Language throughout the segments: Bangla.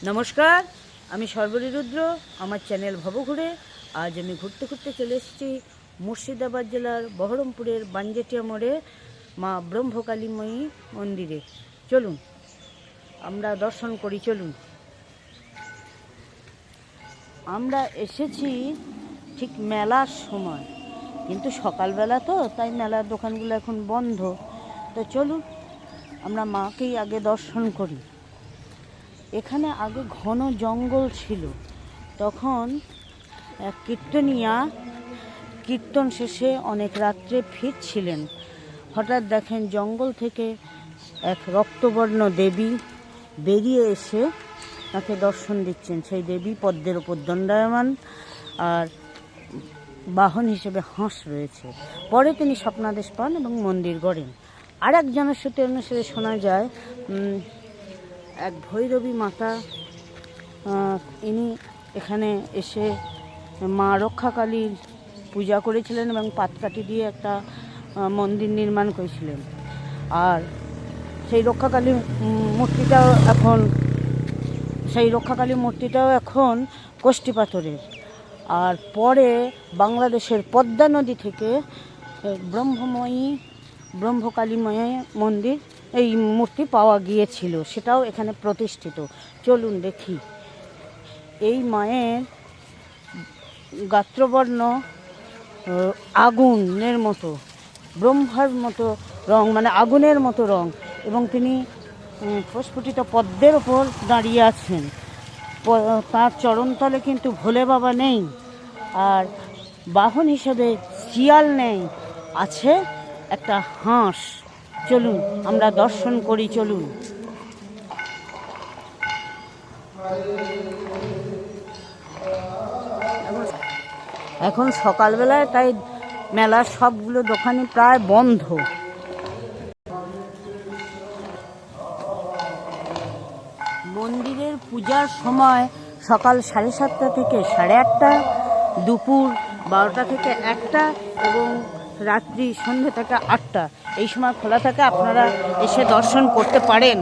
নমস্কার, আমি সর্বরী রুদ্র। আমার চ্যানেল ভবঘুরে। আজ আমি ঘুরতে ঘুরতে চলে এসেছি মুর্শিদাবাদ জেলার বহরমপুরের বানজেটিয়া মোড়ে মা ব্রহ্মকালীময়ী মন্দিরে। চলুন আমরা দর্শন করি। চলুন। আমরা এসেছি ঠিক মেলার সময়, কিন্তু সকালবেলা তো, তাই মেলার দোকানগুলো এখন বন্ধ। তো চলুন আমরা মাকেই আগে দর্শন করি। এখানে আগে ঘন জঙ্গল ছিল। তখন এক কীর্তনিয়া কীর্তন শেষে অনেক রাত্রে ফিরছিলেন। হঠাৎ দেখেন জঙ্গল থেকে এক রক্তবর্ণ দেবী বেরিয়ে এসে তাকে দর্শন দিচ্ছেন। সেই দেবী পদ্মের ওপর দণ্ডায়মান, আর বাহন হিসেবে হাঁস রয়েছে। পরে তিনি স্বপ্নাদেশ পান এবং মন্দির গড়েন। আর এক জনশ্রুতি অনুসারে শোনা যায় এক ভৈরবী মাতা, ইনি এখানে এসে মা রক্ষাকালীর পূজা করেছিলেন এবং পাটকাঠি দিয়ে একটা মন্দির নির্মাণ করেছিলেন। আর সেই রক্ষাকালী মূর্তিটাও এখন কষ্টি পাথরের। আর পরে বাংলাদেশের পদ্মা নদী থেকে ব্রহ্মকালীময় মন্দির এই মূর্তি পাওয়া গিয়েছিল, সেটাও এখানে প্রতিষ্ঠিত। চলুন দেখি। এই মায়ের গাত্রবর্ণ আগুনের মতো, ব্রহ্মার মতো রং, মানে আগুনের মতো রং, এবং তিনি প্রস্ফুটিত পদ্মের ওপর দাঁড়িয়ে আছেন। তার চরণতলে কিন্তু ভোলে বাবা নেই, আর বাহন হিসেবে শিয়াল নেই, আছে একটা হাঁস। চলুন আমরা দর্শন করি। চলুন। এখন সকালবেলায়, তাই মেলার সবগুলো দোকানই প্রায় বন্ধ। মন্দিরের পূজার সময় সকাল 7:30 থেকে 8:30, দুপুর 12টা থেকে 1টা এবং রাত্রি সন্ধ্যে থেকে 8টা এই সময় খোলা থাকে। আপনারা এসে দর্শন করতে পারেন।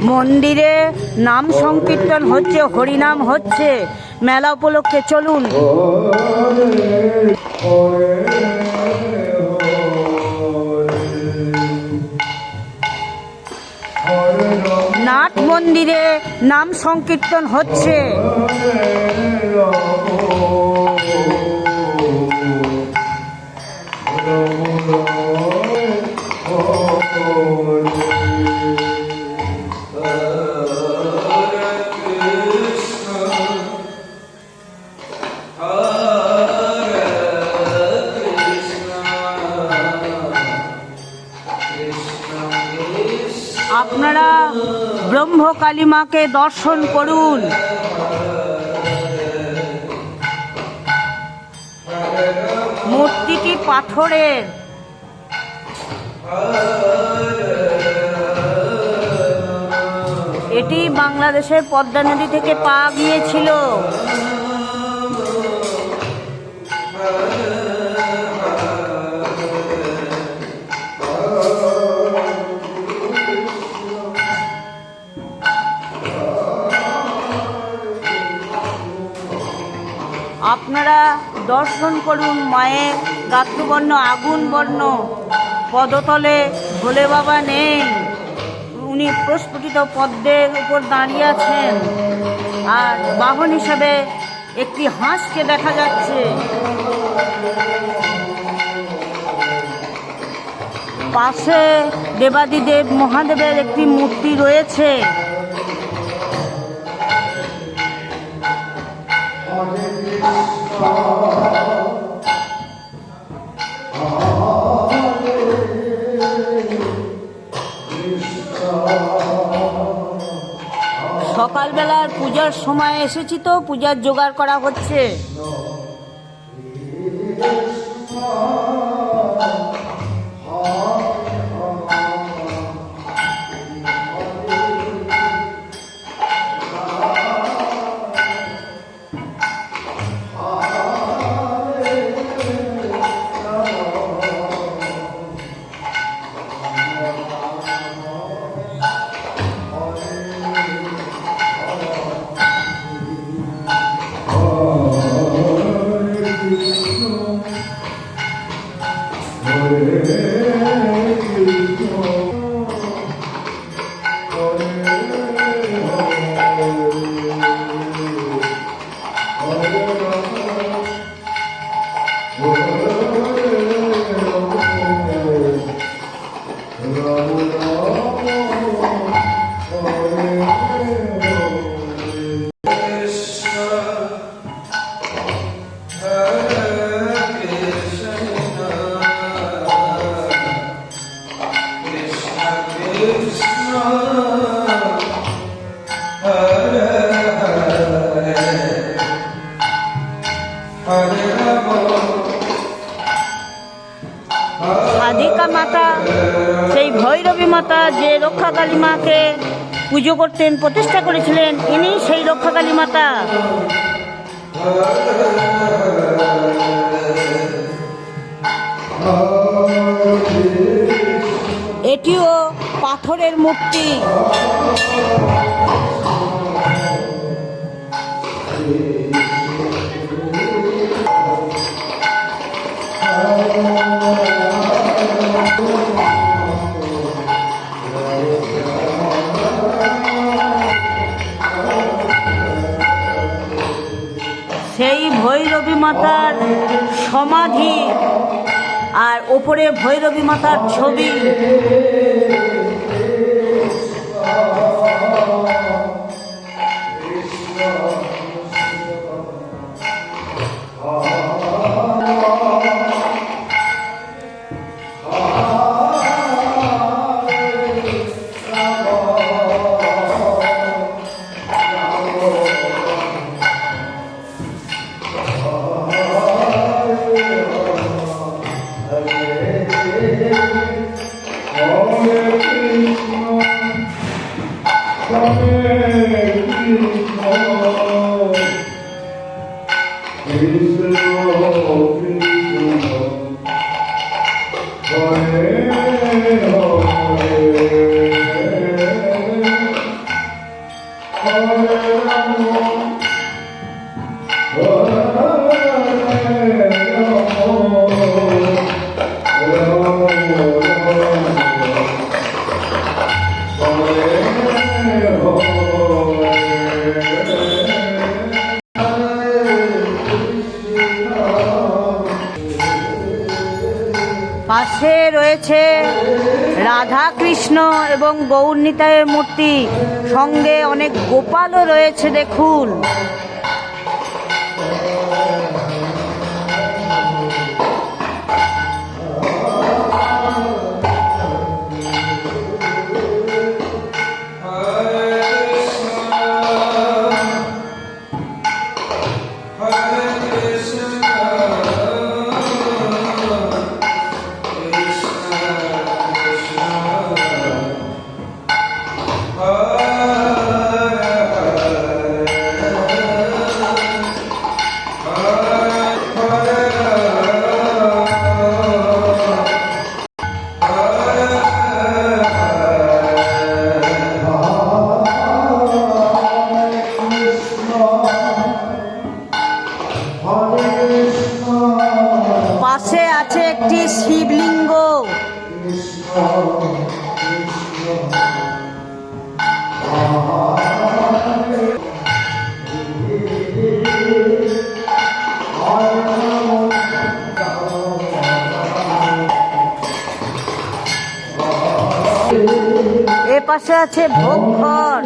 মন্দিরে নাম সংকীর্তন হচ্ছে, হরিনাম হচ্ছে মেলা উপলক্ষে। চলুন। নাট মন্দিরে নাম সংকীর্তন হচ্ছে। আপনারা ব্রহ্মকালী মাকে দর্শন করুন। মূর্তিটি পাথরের। এটি বাংলাদেশের পদ্মা নদী থেকে পাওয়া গিয়েছিল। আপনারা দর্শন করুন। মায়ের গাত্রবর্ণ আগুন বর্ণ, পদতলে ভোলে বাবা নেই, উনি প্রস্ফুটিত পদ্মের উপর দাঁড়িয়ে আছেন, আর বাহন হিসেবে একটি হাঁসকে দেখা যাচ্ছে। পাশে দেবাদিদেব মহাদেবের একটি মূর্তি রয়েছে। সকালবেলার পূজার সময় এসেছি, তো পূজার জোগাড় করা হচ্ছে। রাধিকা মাতা, সেই ভৈরবী মাতা যে রক্ষাকালী মাকে পুজো করতেন, প্রতিষ্ঠা করেছিলেন, ইনি সেই রক্ষাকালী মাতা। এটিও পাথরের মূর্তি। সেই ভৈরবী মাতার সমাধি আর ওপরে ভৈরবী মাতার ছবি। পাশে রয়েছে রাধা কৃষ্ণ এবং গৌরনিতাইয়ের মূর্তি, সঙ্গে অনেক গোপালও রয়েছে দেখুন। পাশে আছে একটি শিবলিঙ্গ। এ পাশে আছে ভোগঘর।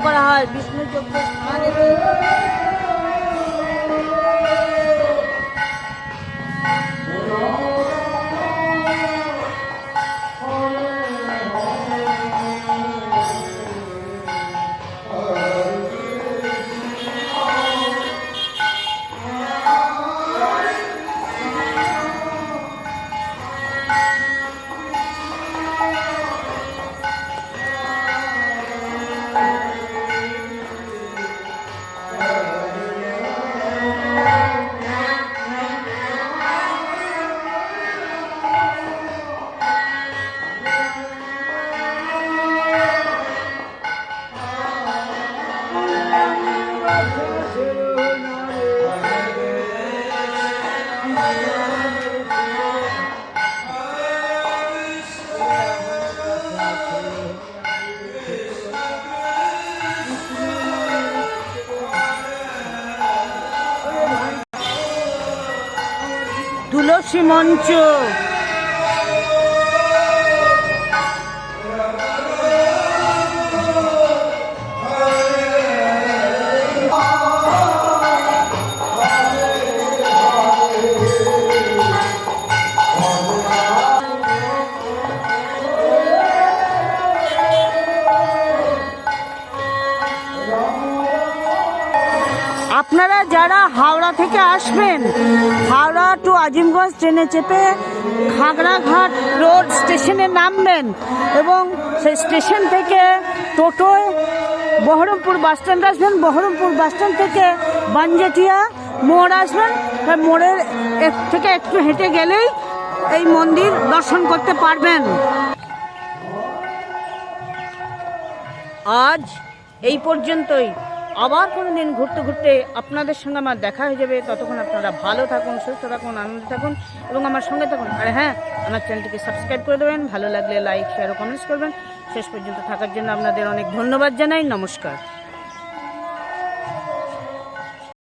করা হয়, বিষ্ণু যজ্ঞ সমাধি। তুলসী মঞ্চ, আপনারা যারা হাওড়া থেকে আসবেন, হাওড়া টু আজিমগঞ্জ ট্রেনে চেপে খাগড়াঘাট রোড স্টেশনে নামবেন এবং সেই স্টেশন থেকে টোটোয় বহরমপুর বাস স্ট্যান্ড আসবেন। বহরমপুর বাস স্ট্যান্ড থেকে বানজেটিয়া মোড় আসবেন। মোড়ের থেকে একটু হেঁটে গেলেই এই মন্দির দর্শন করতে পারবেন। আজ এই পর্যন্তই। আবার কোনো দিন ঘুরতে ঘুরতে আপনাদের সঙ্গে আমার দেখা হয়ে যাবে। ততক্ষণ আপনারা ভালো থাকুন, সুস্থ থাকুন, আনন্দে থাকুন এবং আমার সঙ্গে থাকুন। আর হ্যাঁ, আমার চ্যানেলটিকে সাবস্ক্রাইব করে দেবেন। ভালো লাগলে লাইক, শেয়ার ও কমেন্টস করবেন। শেষ পর্যন্ত থাকার জন্য আপনাদের অনেক ধন্যবাদ জানাই। নমস্কার।